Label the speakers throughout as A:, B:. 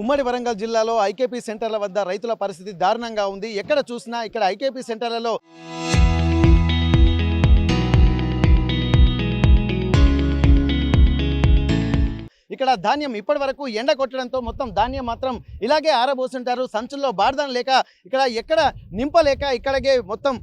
A: ఉమ్మడి వరంగల్ జిల్లాలో ఐకేపీ సెంటర్ల వద్ద రైతుల పరిస్థితి దారుణంగా ఉంది. ఎక్కడ చూసినా ఇక్కడ ఐకేపీ సెంటర్లలో ఇక్కడ ధాన్యం ఇప్పటి వరకు ఎండ కొట్టడంతో మొత్తం ధాన్యం మాత్రం ఇలాగే ఆరబోస్తుంటారు. సంచుల్లో బార్దాన్ లేక ఇక్కడ ఎక్కడ నింపలేక ఇక్కడికే మొత్తం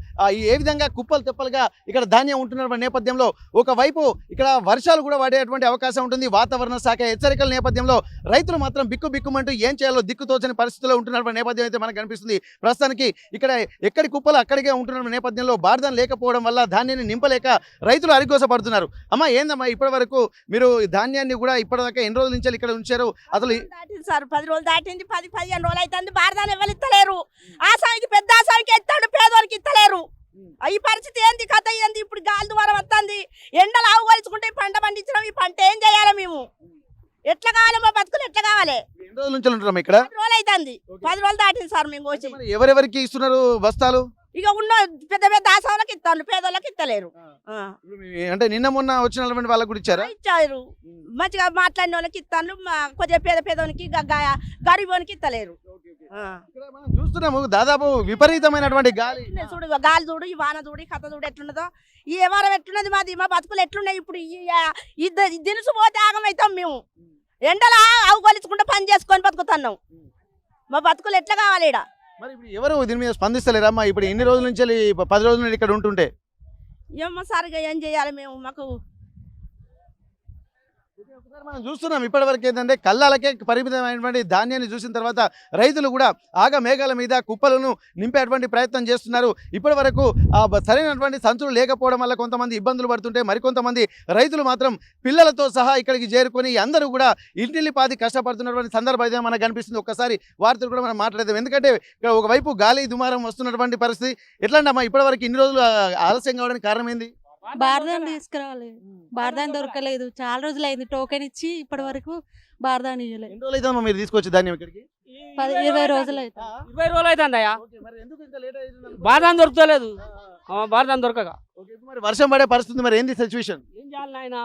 A: ఏ విధంగా కుప్పలు తెప్పలుగా ఇక్కడ ధాన్యం ఉంటున్న నేపథ్యంలో ఒకవైపు ఇక్కడ వర్షాలు కూడా పడేటువంటి అవకాశం ఉంటుంది. వాతావరణ శాఖ హెచ్చరికల నేపథ్యంలో రైతులు మాత్రం బిక్కుమంటూ ఏం చేయాలో దిక్కుతోచని పరిస్థితిలో ఉంటున్న నేపథ్యం అయితే మనకు కనిపిస్తుంది. ప్రస్తుతానికి ఇక్కడ ఎక్కడి కుప్పలు అక్కడికే ఉంటున్న నేపథ్యంలో బార్దాన్ లేకపోవడం వల్ల ధాన్యాన్ని నింపలేక రైతులు అరిగోసపడుతున్నారు. అమ్మా ఏందమ్మా ఇప్పటి వరకు మీరు ధాన్యాన్ని కూడా ఇప్పటిదాకా ఎన్ని రోజుల నుంచి ఇక్కడ ఉంచారు? అసలు
B: సార్ 10 రోజులు దాటింది, 10-15 రోజులు అవుతుంది. బారదాన్ని ఎవరు ఇస్తలేరు. ఆసానికి పెద్ద ఆసానికి ఇస్తాడు, పేదోనికి ఇస్తలేరు. ఈ పరిస్థితి ఏంది, కథ ఏంది? ఇప్పుడు గాలి ద్వారా వస్తుంది, ఎండలు ఆవుగలుచుకుంటే పంట పండించడం. ఈ పంట ఏం చేయాలి మేము? ఎట్లా కావాలి? మా బతుకులు ఎట్లా కావాలి?
A: ఎన్ని రోజుల నుంచి ఉంటున్నాం ఇక్కడ?
B: 10 రోజులు అవుతుంది. 10 రోజులు దాటింది సార్ మేము వచ్చి.
A: ఎవరెవరికి ఇస్తున్నారు బస్తాలు?
B: ఇక ఉన్న పెద్ద పెద్ద ఆసాలకు ఇస్తాను, పేదోళ్ళకి ఇస్తలేరు.
A: అంటే నిన్న మొన్న వచ్చినటువంటి వాళ్ళకి కూడా ఇచ్చారా?
B: ఇచ్చారు. మంచిగా మాట్లాడిన వాళ్ళకి ఇస్తాను, కొద్దిగా పేదోనికి గరీబోనికి ఇస్తలేరు.
A: మనం చూస్తున్నాము దాదాపు విపరీతమైనటువంటి గాలి.
B: చూడు గాలి చూడు, ఈ వాన చూడు, ఈ కథ చూడు ఎట్లున్నదో. ఈ వారం ఎట్లున్నది మాది, మా బతుకులు ఎట్లున్నాయి ఇప్పుడు. ఈ దినుసు పోతే ఆగమవుతాం మేము. ఎండలా ఆవుగొలుచుకుంటే పని చేసుకొని బతుకుతున్నాం. మా బతుకులు ఎట్లా కావాలి? ఈడ
A: మరి ఇప్పుడు ఎవరు దీని మీద స్పందిస్తలేరమ్మా? ఇప్పుడు ఎన్ని రోజుల నుంచి 10 రోజుల నుండి ఇక్కడ ఉంటుంటే
B: ఏమో సరిగా ఏం చేయాలి మేము? మాకు
A: మనం చూస్తున్నాం ఇప్పటి వరకు ఏంటంటే కళ్ళాలకే పరిమితమైనటువంటి ధాన్యాన్ని చూసిన తర్వాత రైతులు కూడా ఆగ మేఘాల మీద కుప్పలను నింపేటువంటి ప్రయత్నం చేస్తున్నారు. ఇప్పటి వరకు సరైనటువంటి సంచులు లేకపోవడం వల్ల కొంతమంది ఇబ్బందులు పడుతుంటే మరికొంతమంది రైతులు మాత్రం పిల్లలతో సహా ఇక్కడికి చేరుకొని అందరూ కూడా ఇంటిల్లిపాది కష్టపడుతున్నటువంటి సందర్భం అయితే మనకు కనిపిస్తుంది. ఒక్కసారి వారితో కూడా మనం మాట్లాడదాం. ఎందుకంటే ఇక్కడ ఒకవైపు గాలి దుమారం వస్తున్నటువంటి పరిస్థితి. ఎట్లాంటమ్మా ఇప్పటి వరకు ఇన్ని రోజులు ఆలస్యం కావడానికి కారణం ఏంది?
C: బార్దాన్ తీసుకురావాలి, బార్దాన్ దొరకలేదు. చాలా రోజులు అయింది, టోకెన్ ఇచ్చి ఇప్పటి వరకు బార్దాన్ ఇవ్వలేదు.
A: ఎన్ని రోజులు అవుతుందమ్మా మీరు తీసుకొచ్చి ధాన్యం ఇక్కడికి?
C: 20 రోజులు అయితే
D: 20 రోజులు అవుతుందయ్యా. బార్దాన్ దొరుకుతలేదు, బార్దాన్ దొరకక.
A: మరి వర్షం పడే పరిస్థితి, మరి ఏంది సిచ్యువేషన్?
D: ఏం చేయాలి నాయన?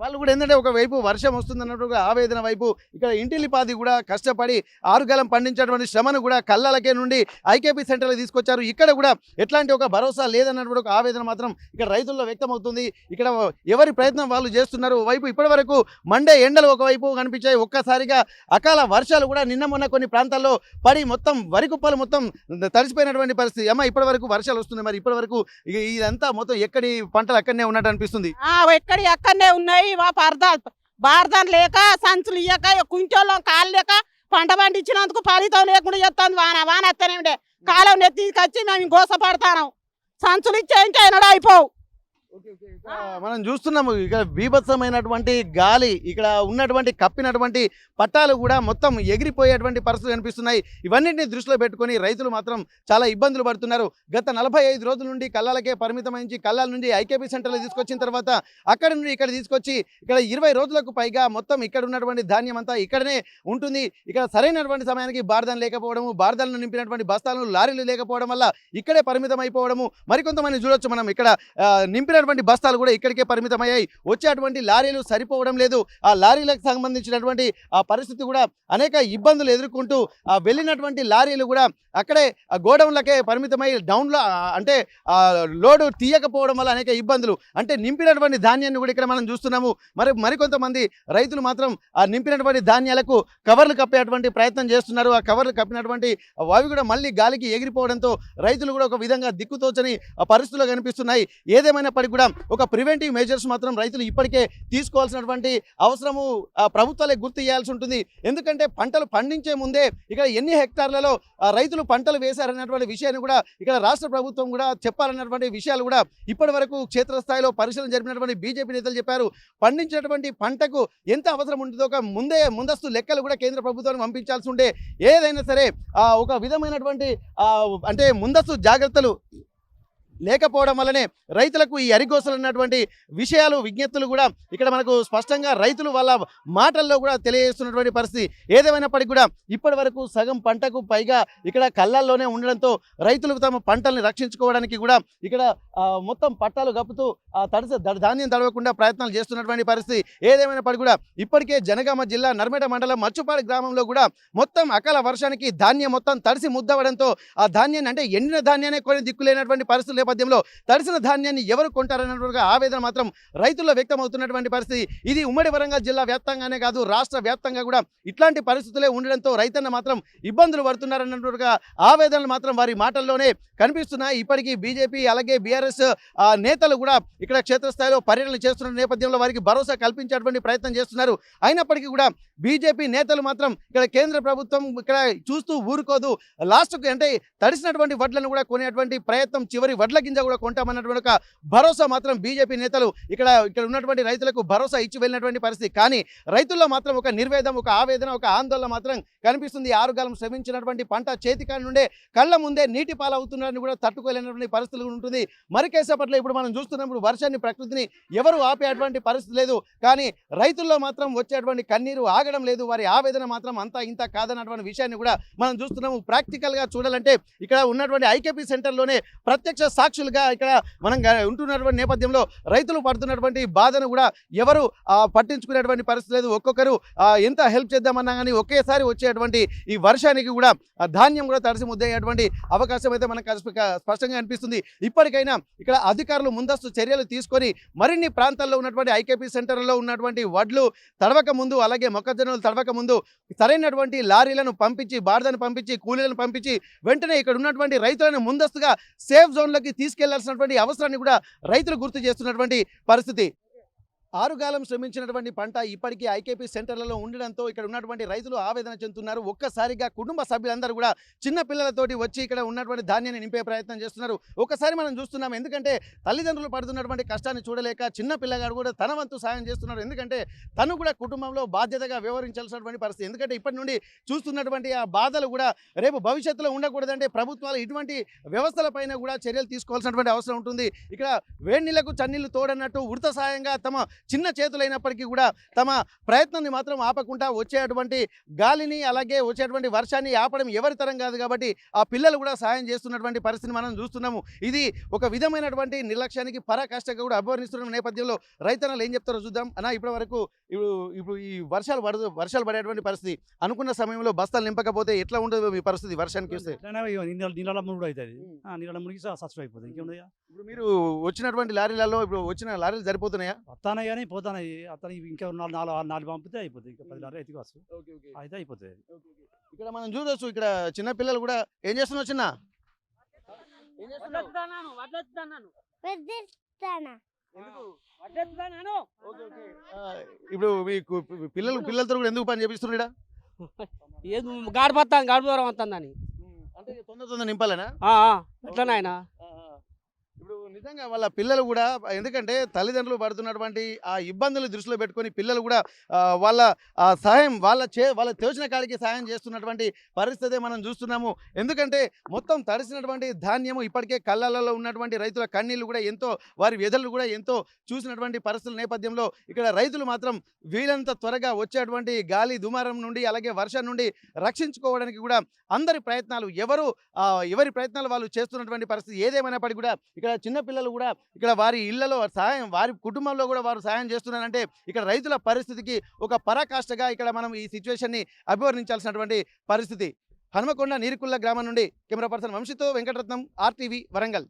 A: వాళ్ళు కూడా ఏంటంటే ఒకవైపు వర్షం వస్తుంది అన్నట్టుగా ఆవేదన వైపు ఇక్కడ ఇంటిల్లిపాది కూడా కష్టపడి ఆరుగాలం పండించేటువంటి శ్రమను కూడా కళ్ళలకే నుండి ఐకేపీ సెంటర్లో తీసుకొచ్చారు. ఇక్కడ కూడా ఎట్లాంటి ఒక భరోసా లేదన్నటువంటి ఒక ఆవేదన మాత్రం ఇక్కడ రైతుల్లో వ్యక్తమవుతుంది. ఇక్కడ ఎవరి ప్రయత్నం వాళ్ళు చేస్తున్నారు. వైపు ఇప్పటి వరకు మండే ఎండలు ఒకవైపు కనిపించాయి. ఒక్కసారిగా అకాల వర్షాలు కూడా నిన్న మొన్న కొన్ని ప్రాంతాల్లో పడి మొత్తం వరి కుప్పలు మొత్తం తడిసిపోయినటువంటి పరిస్థితి. అమ్మ ఇప్పటి వరకు వర్షాలు వస్తున్నాయి, మరి ఇప్పటి వరకు ఇదంతా మొత్తం ఎక్కడి పంటలు అక్కడనే ఉన్నట్టు అనిపిస్తుంది?
E: ఎక్కడి అక్కడనే ఉన్నాయి. బార్దాన్ లేక, సంచులు ఇయ్యక, కుంటోళ్ళం కాలు లేక పంట పండించినందుకు ఫలితం లేకుండా చెప్తాను. వాన వస్తేనే కాలం నెత్తికొచ్చి మేము గోసపడతాను. సంచులు ఇచ్చేంటే అయిపోవు.
A: మనం చూస్తున్నాము ఇక్కడ బీభత్సమైనటువంటి గాలి, ఇక్కడ ఉన్నటువంటి కప్పినటువంటి పట్టాలు కూడా మొత్తం ఎగిరిపోయేటువంటి పరిస్థితులు కనిపిస్తున్నాయి. ఇవన్నింటినీ దృష్టిలో పెట్టుకొని రైతులు మాత్రం చాలా ఇబ్బందులు పడుతున్నారు. గత 45 రోజుల నుండి కళ్ళాలకే పరిమితమైంచి కళ్ళాల నుండి ఐకేపీ సెంటర్లో తీసుకొచ్చిన తర్వాత అక్కడి నుండి ఇక్కడ తీసుకొచ్చి ఇక్కడ 20 రోజులకు పైగా మొత్తం ఇక్కడ ఉన్నటువంటి ధాన్యం అంతా ఇక్కడనే ఉంటుంది. ఇక్కడ సరైనటువంటి సమయానికి బార్దాన్ లేకపోవడము, బార్దాలను నింపినటువంటి బస్తాలను లారీలు లేకపోవడం వల్ల ఇక్కడే పరిమితం అయిపోవడము. మరికొంతమంది చూడొచ్చు మనం ఇక్కడ నింపిన బస్తాలు కూడా ఇక్కడికే పరిమితమయ్యాయి. వచ్చేటువంటి లారీలు సరిపోవడం లేదు. ఆ లారీలకు సంబంధించినటువంటి ఆ పరిస్థితి కూడా అనేక ఇబ్బందులు ఎదుర్కొంటూ వెళ్ళినటువంటి లారీలు కూడా అక్కడే గోడౌన్లకే పరిమితమై డౌన్లో అంటే లోడు తీయకపోవడం వల్ల అనేక ఇబ్బందులు. అంటే నింపినటువంటి ధాన్యాన్ని కూడా ఇక్కడ మనం చూస్తున్నాము. మరికొంతమంది రైతులు మాత్రం ఆ నింపినటువంటి ధాన్యాలకు కవర్లు కప్పేటువంటి ప్రయత్నం చేస్తున్నారు. ఆ కవర్లు కప్పినటువంటి అవి కూడా మళ్ళీ గాలికి ఎగిరిపోవడంతో రైతులు కూడా ఒక విధంగా దిక్కుతోచని పరిస్థితులు కనిపిస్తున్నాయి. ఏదేమైనప్పటికీ కూడా ఒక ప్రివెంటివ్ మెజర్స్ మాత్రం రైతులు ఇప్పటికే తీసుకోవాల్సినటువంటి అవసరము ప్రభుత్వాలే గుర్తు చేయాల్సి ఉంటుంది. ఎందుకంటే పంటలు పండించే ముందే ఇక్కడ ఎన్ని హెక్టార్లలో రైతులు పంటలు వేశారనేటువంటి విషయాన్ని కూడా ఇక్కడ రాష్ట్ర ప్రభుత్వం కూడా చెప్పాలన్నటువంటి విషయాలు కూడా ఇప్పటి వరకు క్షేత్రస్థాయిలో పరిశీలన జరిపినటువంటి బీజేపీ నేతలు చెప్పారు. పండించినటువంటి పంటకు ఎంత అవసరం ఉంటుందో ఒక ముందస్తు లెక్కలు కూడా కేంద్ర ప్రభుత్వానికి పంపించాల్సి ఉంటే ఏదైనా సరే ఒక విధమైనటువంటి అంటే ముందస్తు జాగ్రత్తలు లేకపోవడం వల్లనే రైతులకు ఈ అరిగోసలు ఉన్నటువంటి విషయాలు విజ్ఞప్తులు కూడా ఇక్కడ మనకు స్పష్టంగా రైతులు వాళ్ళ మాటల్లో కూడా తెలియజేస్తున్నటువంటి పరిస్థితి. ఏదేమైనప్పటికీ కూడా ఇప్పటి వరకు సగం పంటకు పైగా ఇక్కడ కళ్ళల్లోనే ఉండడంతో రైతులు తమ పంటల్ని రక్షించుకోవడానికి కూడా ఇక్కడ మొత్తం పట్టాలు కప్పుతూ ధాన్యం తడవకుండా ప్రయత్నాలు చేస్తున్నటువంటి పరిస్థితి. ఏదేమైనప్పటికీ కూడా ఇప్పటికే జనగామ జిల్లా నర్మేట మండలం మచ్చుపాడి గ్రామంలో కూడా మొత్తం అకాల వర్షానికి ధాన్యం మొత్తం తడిసి ముద్దవడంతో ఆ ధాన్యాన్ని అంటే ఎండిన ధాన్యాన్ని కొని దిక్కులేనటువంటి పరిస్థితుల నేపథ్యంలో తడిసిన ధాన్యాన్ని ఎవరు కొంటారన్నటువంటి ఆవేదన మాత్రం రైతుల్లో వ్యక్తమవుతున్నటువంటి పరిస్థితి. ఇది ఉమ్మడి వరంగల్ జిల్లా వ్యాప్తంగానే కాదు రాష్ట్ర వ్యాప్తంగా కూడా ఇట్లాంటి పరిస్థితులే ఉండడంతో రైతన్న మాత్రం ఇబ్బందులు పడుతున్నారన్నట్టుగా ఆవేదనలు మాత్రం వారి మాటల్లోనే కనిపిస్తున్నాయి. ఇప్పటికీ బీజేపీ అలాగే బీఆర్ఎస్ నేతలు కూడా ఇక్కడ క్షేత్రస్థాయిలో పర్యటన చేస్తున్న నేపథ్యంలో వారికి భరోసా కల్పించేటువంటి ప్రయత్నం చేస్తున్నారు. అయినప్పటికీ కూడా బీజేపీ నేతలు మాత్రం ఇక్కడ కేంద్ర ప్రభుత్వం ఇక్కడ చూస్తూ ఊరుకోదు, లాస్ట్కి అంటే తడిసినటువంటి వడ్లను కూడా కొనేటువంటి ప్రయత్నం, చివరి వడ్ల గింజ కూడా కొంటామన్నటువంటి ఒక భరోసా మాత్రం బీజేపీ నేతలు ఇక్కడ ఉన్నటువంటి రైతులకు భరోసా ఇచ్చి వెళ్ళినటువంటి పరిస్థితి. కానీ రైతుల్లో మాత్రం ఒక నిర్వేదం, ఒక ఆవేదన, ఒక ఆందోళన మాత్రం కనిపిస్తుంది. ఆరుగాలం శ్రమించినటువంటి పంట చేతికాడి నుండే కళ్ళ ముందే నీటి పాలవుతున్నారని కూడా తట్టుకోలేనటువంటి పరిస్థితులు ఉంటుంది. మరికేసేపట్లో ఇప్పుడు మనం చూస్తున్నప్పుడు వర్షాన్ని ప్రకృతిని ఎవరు ఆపేటువంటి పరిస్థితి లేదు. కానీ రైతుల్లో మాత్రం వచ్చేటువంటి కన్నీరు ఆగడం లేదు. వారి ఆవేదన మాత్రం అంతా ఇంత కాదన్నటువంటి విషయాన్ని కూడా మనం చూస్తున్నాము. ప్రాక్టికల్గా చూడాలంటే ఇక్కడ ఉన్నటువంటి ఐకేపీ సెంటర్లోనే ప్రత్యక్ష సాక్షులుగా ఇక్కడ మనం ఉంటున్నటువంటి నేపథ్యంలో రైతులు పడుతున్నటువంటి బాధను కూడా ఎవరు పట్టించుకునేటువంటి పరిస్థితి లేదు. ఒక్కొక్కరు ఎంత హెల్ప్ చేద్దామన్నా కానీ ఒకేసారి వచ్చేటువంటి ఈ వర్షానికి కూడా ధాన్యం కూడా తడిసి ముద్దయ్యేటువంటి అవకాశం అయితే మనకు స్పష్టంగా అనిపిస్తుంది. ఇప్పటికైనా ఇక్కడ అధికారులు ముందస్తు చర్యలు తీసుకొని మరిన్ని ప్రాంతాల్లో ఉన్నటువంటి ఐకేపీ సెంటర్లో ఉన్నటువంటి వడ్లు తడవక ముందు అలాగే మొక్కజొన్నలు తడవక ముందు సరైనటువంటి లారీలను పంపించి బార్దను పంపించి కూలీలను పంపించి వెంటనే ఇక్కడ ఉన్నటువంటి రైతులను ముందస్తుగా సేఫ్ జోన్లోకి తీసుకెళ్లాల్సినటువంటి అవసరాన్ని కూడా రైతులు గుర్తు చేస్తున్నటువంటి పరిస్థితి. ఆరుగాలం శ్రమించినటువంటి పంట ఇప్పటికీ ఐకేపీ సెంటర్లలో ఉండడంతో ఇక్కడ ఉన్నటువంటి రైతులు ఆవేదన చెందుతున్నారు. ఒక్కసారిగా కుటుంబ సభ్యులందరూ కూడా చిన్న పిల్లలతోటి వచ్చి ఇక్కడ ఉన్నటువంటి ధాన్యాన్ని నింపే ప్రయత్నం చేస్తున్నారు. ఒకసారి మనం చూస్తున్నాం, ఎందుకంటే తల్లిదండ్రులు పడుతున్నటువంటి కష్టాన్ని చూడలేక చిన్న పిల్లగాడు కూడా తన వంతు సాయం చేస్తున్నారు. ఎందుకంటే తను కూడా కుటుంబంలో బాధ్యతగా వ్యవహరించాల్సినటువంటి పరిస్థితి. ఎందుకంటే ఇప్పటి నుండి చూస్తున్నటువంటి ఆ బాధలు కూడా రేపు భవిష్యత్తులో ఉండకూడదంటే ప్రభుత్వాలు ఇటువంటి వ్యవస్థలపైన కూడా చర్యలు తీసుకోవాల్సినటువంటి అవసరం ఉంటుంది. ఇక్కడ వేడి నీళ్లకు చన్నీళ్లు తోడన్నట్టు ఉడత సాయంగా తమ చిన్న చేతులైనప్పటికీ కూడా తమ ప్రయత్నాన్ని మాత్రం ఆపకుండా వచ్చేటువంటి గాలిని అలాగే వచ్చేటువంటి వర్షాన్ని ఆపడం ఎవరి తరం కాదు. కాబట్టి ఆ పిల్లలు కూడా సాయం చేస్తున్నటువంటి పరిస్థితిని మనం చూస్తున్నాము. ఇది ఒక విధమైనటువంటి నిర్లక్ష్యానికి పరాకాష్ఠగా కూడా అభివర్ణిస్తున్న నేపథ్యంలో రైతన్నలు ఏం చెప్తారో చూద్దాం. అన్న ఇప్పటి వరకు ఇప్పుడు ఈ వర్షాలు పడేటువంటి పరిస్థితి అనుకున్న సమయంలో బస్తాలు నింపకపోతే ఎట్లా ఉండదు మీ పరిస్థితి? వర్షానికి వస్తే
F: నీళ్ళ మునుగు అవుతుంది, నీళ్ళ మునిగి సబ్సిడీ అయిపోతుంది. ఇంకేముంది
A: ఇప్పుడు మీరు వచ్చినటువంటి లారీలలో ఇప్పుడు వచ్చిన లారీలు సరిపోతున్నాయా?
F: వస్తానే కానీ పోతాయి. అతను ఇంకా నాలుగు పంపితే అయిపోతుంది. ఇంకా 10 లారీ అయితే వస్తుంది, అయితే అయిపోతుంది.
A: ఇక్కడ మనం చూడొచ్చు, ఇక్కడ చిన్న పిల్లలు కూడా ఏం చేస్తున్నారు? చిన్న ఇప్పుడు పిల్లలతో కూడా ఎందుకు పని చేపిస్తున్నాడా?
D: గాడి దూరం వస్తుందని
A: అంటే తొందర నింపాలనా?
D: ఎట్లా ఆయన
A: ఇప్పుడు నిజంగా వాళ్ళ పిల్లలు కూడా, ఎందుకంటే తల్లిదండ్రులు పడుతున్నటువంటి ఆ ఇబ్బందులు దృష్టిలో పెట్టుకొని పిల్లలు కూడా వాళ్ళ సహాయం వాళ్ళ తోచిన కాడికి సహాయం చేస్తున్నటువంటి పరిస్థితి మనం చూస్తున్నాము. ఎందుకంటే మొత్తం తడిసినటువంటి ధాన్యము ఇప్పటికే కళ్ళలలో ఉన్నటువంటి రైతుల కన్నీళ్లు కూడా ఎంతో, వారి వ్యధలు కూడా ఎంతో చూసినటువంటి పరిస్థితుల నేపథ్యంలో ఇక్కడ రైతులు మాత్రం వీలంత త్వరగా వచ్చేటువంటి గాలి దుమారం నుండి అలాగే వర్షం నుండి రక్షించుకోవడానికి కూడా అందరి ప్రయత్నాలు ఎవరి ప్రయత్నాలు వాళ్ళు చేస్తున్నటువంటి పరిస్థితి. ఏదేమైనప్పటికీ కూడా ఇక్కడ చిన్న పిల్లలు కూడా ఇక్కడ వారి ఇళ్లలో సహాయం, వారి కుటుంబంలో కూడా వారు సహాయం చేస్తున్నారంటే ఇక్కడ రైతుల పరిస్థితికి ఒక పరాకాష్ఠగా ఇక్కడ మనం ఈ సిచ్యువేషన్ని అభివర్ణించాల్సినటువంటి పరిస్థితి. హనుమకొండ నీరుకుల్ల గ్రామం నుండి కెమెరా పర్సన్ వంశీతో వెంకటరత్నం, RTV వరంగల్.